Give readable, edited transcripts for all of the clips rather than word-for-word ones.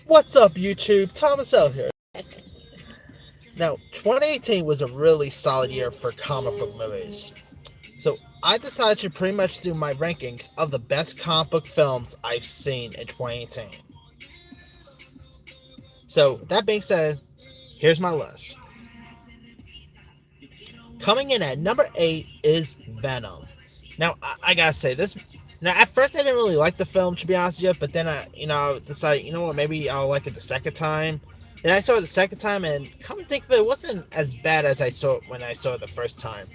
What's up, YouTube? Thomas L here. Now, 2018 was a really solid year for comic book movies. So, I decided to pretty much do my rankings of the best comic book films I've seen in 2018. So, that being said, here's my list. Coming in at number 8 is Venom. Now, I gotta say, this. Now, at first, I didn't really like the film, to be honest with you, but then I decided, what, maybe I'll like it the second time. Then I saw it the second time, and come to think of it, it wasn't as bad as I saw it when I saw it the first time.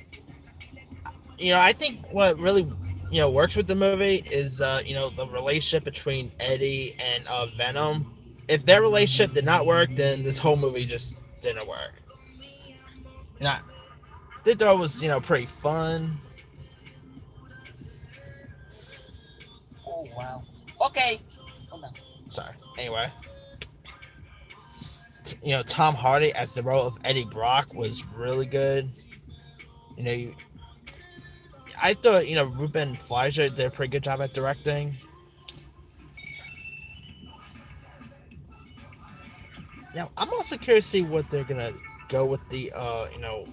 I think what really, works with the movie is, the relationship between Eddie and Venom. If their relationship did not work, then this whole movie just didn't work. Now, I thought it was, pretty fun. Oh, wow. Okay. Hold on. Sorry. Anyway. Tom Hardy as the role of Eddie Brock was really good. I thought, Ruben Fleischer did a pretty good job at directing. Now, I'm also curious to see what they're going to go with the,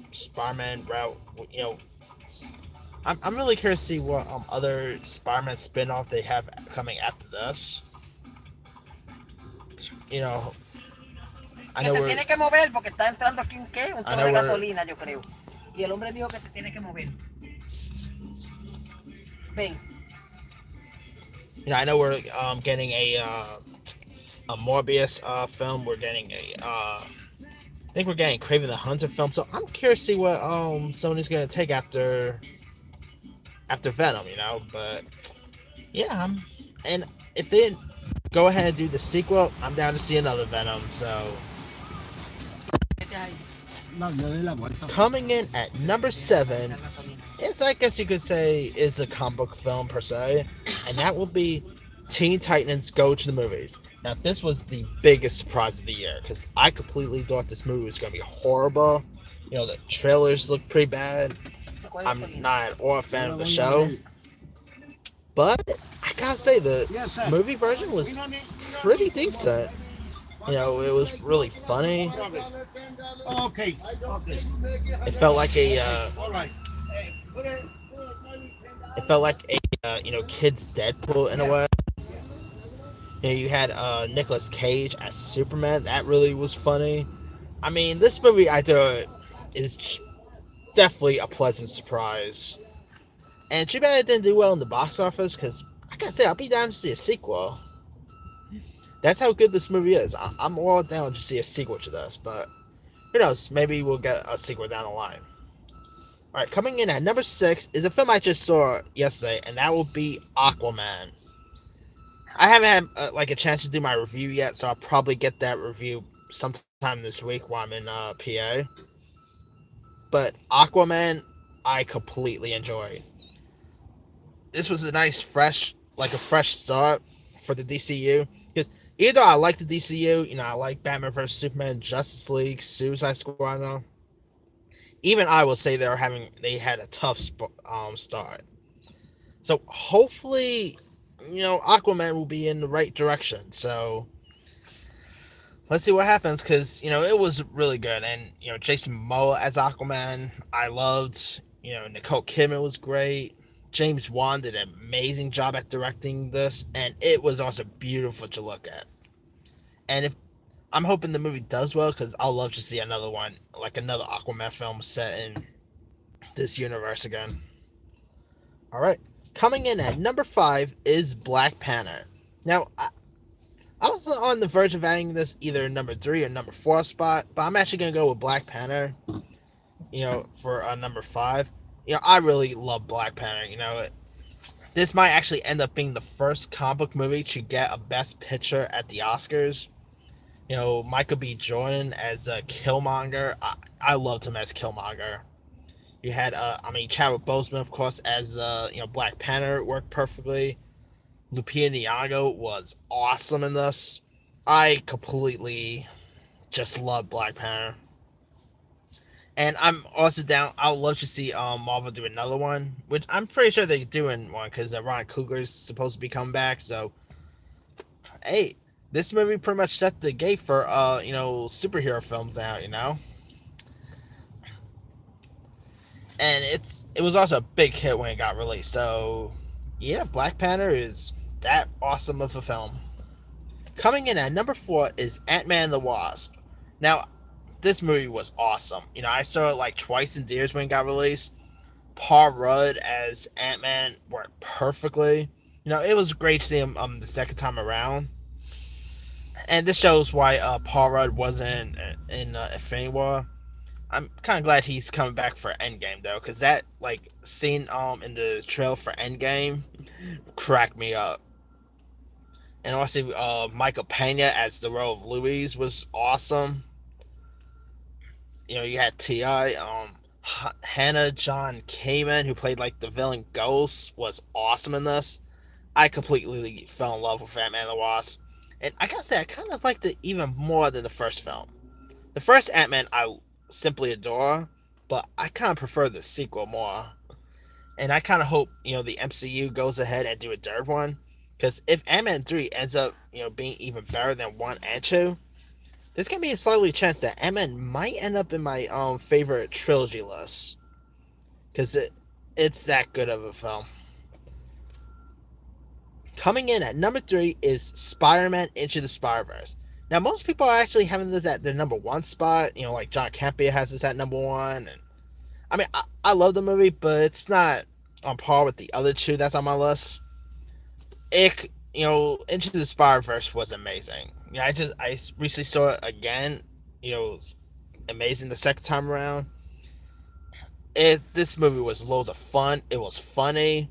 Spider-Man route. I'm really curious to see what other Spider-Man spin-off they have coming after this. Que te tiene que mover porque está entrando aquí un torno de gasolina, yo creo. Y el hombre dijo que te tiene que mover. Ven. I know we're getting a Morbius film. We're getting I think we're getting Kraven the Hunter film. So I'm curious to see what Sony's gonna take after Venom. But yeah, and if they go ahead and do the sequel, I'm down to see another Venom. So. Coming in at number 7 is, I guess you could say, is a comic book film per se, and that will be Teen Titans Go to the Movies. Now, this was the biggest surprise of the year because I completely thought this movie was going to be horrible. The trailers look pretty bad. I'm not at all a fan of the show, but I gotta say the movie version was pretty decent. It was really funny. Okay. It felt like a kid's Deadpool in a way. You had Nicolas Cage as Superman. That really was funny. I mean, this movie I thought is definitely a pleasant surprise. And too bad it didn't do well in the box office because, like I said, I'll be down to see a sequel. That's how good this movie is. I'm all down to see a sequel to this, but who knows? Maybe we'll get a sequel down the line. Alright, coming in at number 6 is a film I just saw yesterday, and that will be Aquaman. I haven't had a chance to do my review yet, so I'll probably get that review sometime this week while I'm in PA. But Aquaman, I completely enjoyed. This was a nice, fresh start for the DCU. Because even though I like the DCU, I like Batman vs Superman, Justice League, Suicide Squad. Even I will say they had a tough start. So hopefully, Aquaman will be in the right direction. So let's see what happens because it was really good, and Jason Momoa as Aquaman, I loved. Nicole Kidman was great. James Wan did an amazing job at directing this, and it was also beautiful to look at. And if I'm hoping the movie does well, because I'll love to see another one, like another Aquaman film set in this universe again. Alright, coming in at number 5 is Black Panther. Now, I was on the verge of adding this either number 3 or number 4 spot, but I'm actually going to go with Black Panther, for number 5. I really love Black Panther. This might actually end up being the first comic book movie to get a Best Picture at the Oscars. Michael B. Jordan as Killmonger. I loved him as Killmonger. You had, Chadwick Boseman, of course, as, Black Panther worked perfectly. Lupita Nyong'o was awesome in this. I completely just love Black Panther. And I'm also down. I would love to see Marvel do another one, which I'm pretty sure they're doing one because Ryan Coogler's supposed to be coming back. So, hey, this movie pretty much set the gate for superhero films now, and it was also a big hit when it got released. So yeah, Black Panther is that awesome of a film. Coming in at number 4 is Ant-Man and the Wasp. Now, this movie was awesome. I saw it like twice in theaters when it got released. Paul Rudd as Ant-Man worked perfectly. It was great to see him the second time around. And this shows why Paul Rudd wasn't in Infinity War. I'm kind of glad he's coming back for Endgame though, because that scene in the trailer for Endgame cracked me up. And also Michael Pena as the role of Louise was awesome. You had T.I. Hannah John Kamen, who played the villain Ghost, was awesome in this. I completely fell in love with Ant-Man and the Wasp. And I gotta say, I kind of liked it even more than the first film. The first Ant-Man I simply adore, but I kind of prefer the sequel more. And I kind of hope, the MCU goes ahead and do a third one. Because if Ant-Man 3 ends up, being even better than 1 and 2, there's going to be a slightly chance that Ant-Man might end up in my favorite trilogy list. Because it's that good of a film. Coming in at number 3 is Spider-Man Into the Spider-Verse. Now, most people are actually having this at their number 1 spot. Like John Campea has this at number 1. And I mean, I love the movie, but it's not on par with the other 2 that's on my list. Into the Spider-Verse was amazing. I recently saw it again. It was amazing the second time around. This movie was loads of fun. It was funny.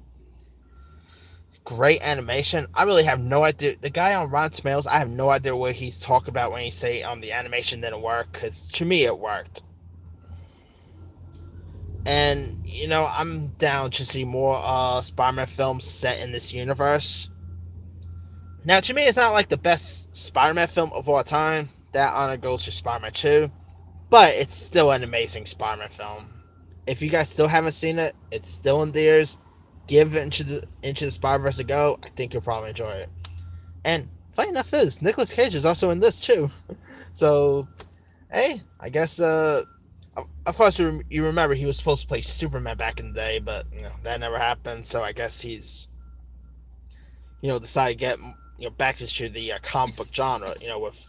Great animation. I really have no idea. The guy on Rotten Tomatoes, I have no idea what he's talking about when he say the animation didn't work, because to me it worked. And I'm down to see more Spider-Man films set in this universe. Now, to me, it's not the best Spider-Man film of all time. That honor goes to Spider-Man 2. But it's still an amazing Spider-Man film. If you guys still haven't seen it, it's still in theaters. Give Into the Spider-Verse a go. I think you'll probably enjoy it. And funny enough is, Nicolas Cage is also in this too. So, hey, I guess, of course you remember he was supposed to play Superman back in the day, but that never happened. So I guess he's, decided to get back into the comic book genre, with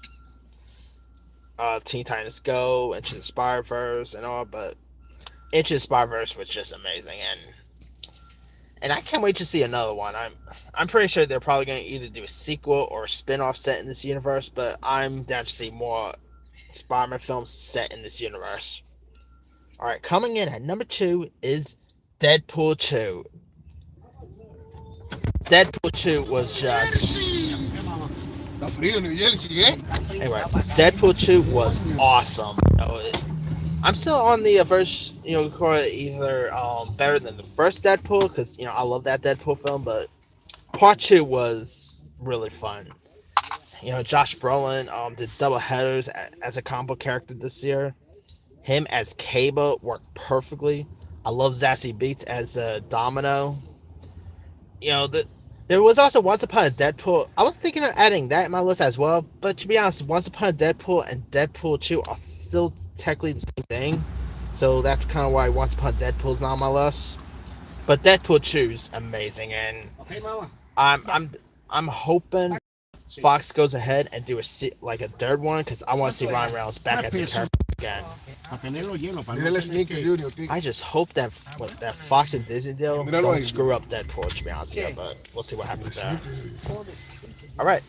Teen Titans Go, Into the Spider-Verse, and all. But Into the Spider-Verse was just amazing, and I can't wait to see another one. I'm pretty sure they're probably going to either do a sequel or a spin-off set in this universe, but I'm down to see more Spider-Man films set in this universe. Alright, coming in at number 2 is Deadpool 2. Deadpool 2 was just... Anyway, Deadpool 2 was awesome. I'm still on the verse, call it either better than the first Deadpool, because, I love that Deadpool film, but part 2 was really fun. Josh Brolin did double headers as a combo character this year. Him as Cable worked perfectly. I love Zazie Beetz as Domino. There was also Once Upon a Deadpool. I was thinking of adding that in my list as well, but to be honest, Once Upon a Deadpool and Deadpool 2 are still technically the same thing. So that's kind of why Once Upon a Deadpool is not on my list. But Deadpool 2 is amazing, and I'm hoping Fox goes ahead and do a third one, because I want to see Ryan Reynolds back as a character again. I just hope that Fox and Disney deal don't screw up Deadpool, to be honest with you, but we'll see what happens there. Alright,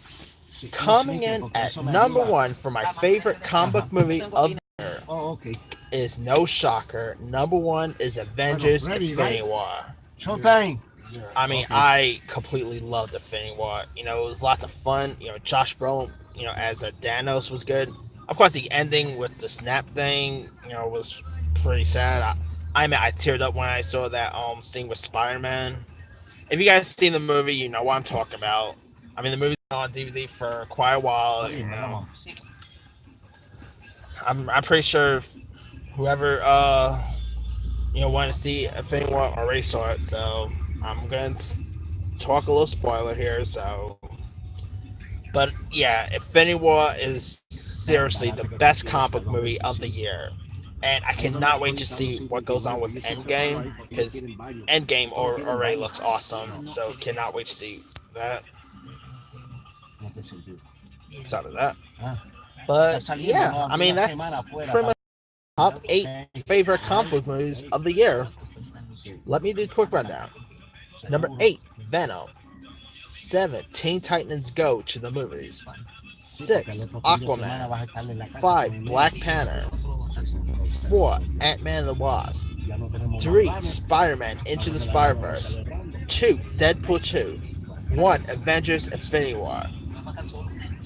coming in at number 1 for my favorite comic book movie of the year is no shocker. Number 1 is Avengers Infinity War. Showtime. I mean, I completely loved Infinity War. It was lots of fun. Josh Brolin, as a Thanos was good. Of course, the ending with the snap thing, was pretty sad. I teared up when I saw that scene with Spider-Man. If you guys seen the movie, you know what I'm talking about. I mean, the movie's been on DVD for quite a while. I'm pretty sure whoever wanted to see Infinity War already saw it. So I'm gonna talk a little spoiler here. So But yeah, Infinity War is seriously the best comic book movie of the year. And I cannot wait to see what goes on with Endgame, because Endgame already looks awesome. So cannot wait to see that. Outside of that. But yeah, I mean, that's pretty much top 8 favorite comic book movies of the year. Let me do a quick rundown. Number 8, Venom. 7, Teen Titans Go to the movies. 6, Aquaman. 5, Black Panther. 4, Ant-Man and the Wasp. 3, Spider-Man Into the Spider-Verse. 2, Deadpool 2. 1, Avengers Infinity War.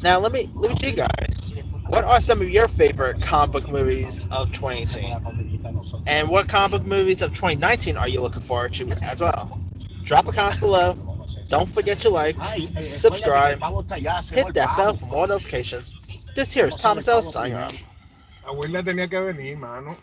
Now let me tell you guys, what are some of your favorite comic book movies of 2018? And what comic book movies of 2019 are you looking forward to as well? Drop a comment below. Don't forget to like, subscribe, hit that bell for more notifications. This here is Thomas L. signing off. Abuela tenía que venir, mano.